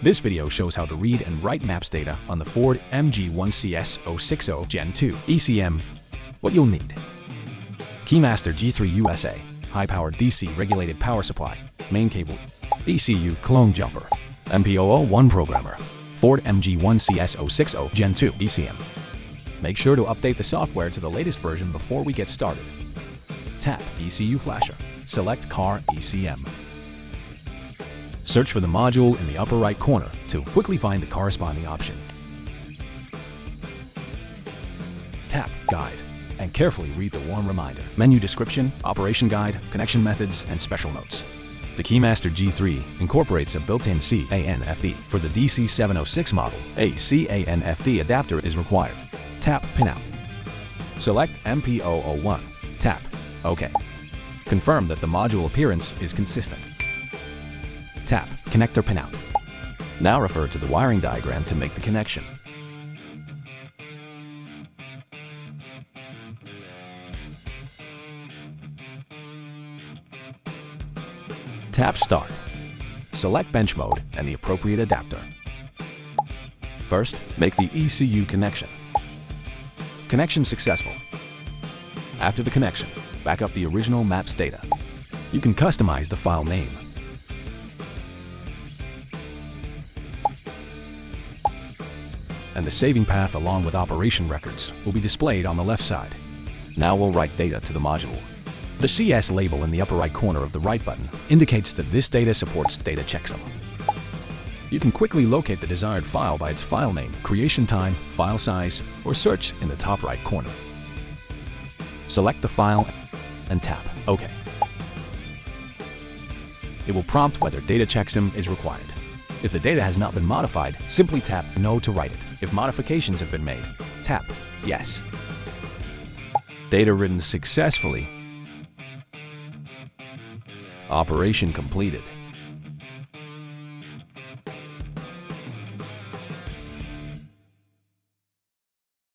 This video shows how to read and write maps data on the Ford MG1CS060GEN2 ECM. What you'll need: Keymaster G3 USA, high-powered DC regulated power supply, main cable, ECU clone jumper, MPO01 programmer, Ford MG1CS060GEN2 ECM. Make sure to update the software to the latest version before we get started. Tap ECU flasher, select Car ECM. Search for the module in the upper right corner to quickly find the corresponding option. Tap Guide and carefully read the warm reminder, menu description, operation guide, connection methods, and special notes. The Keymaster G3 incorporates a built-in CAN/FD. For the DC706 model, a CAN/FD adapter is required. Tap Pinout. Select MPO01. Tap OK. Confirm that the module appearance is consistent. Tap Connector Pinout. Now refer to the wiring diagram to make the connection. Tap Start. Select bench mode and the appropriate adapter. First, make the ECU connection. Connection successful. After the connection, back up the original maps data. You can customize the file name. And the saving path along with operation records will be displayed on the left side. Now we'll write data to the module. The CS label in the upper right corner of the right button indicates that this data supports data checksum. You can quickly locate the desired file by its file name, creation time, file size, or search in the top right corner. Select the file and tap OK. It will prompt whether data checksum is required. If the data has not been modified, simply tap No to write it. If modifications have been made, tap Yes. Data written successfully. Operation completed.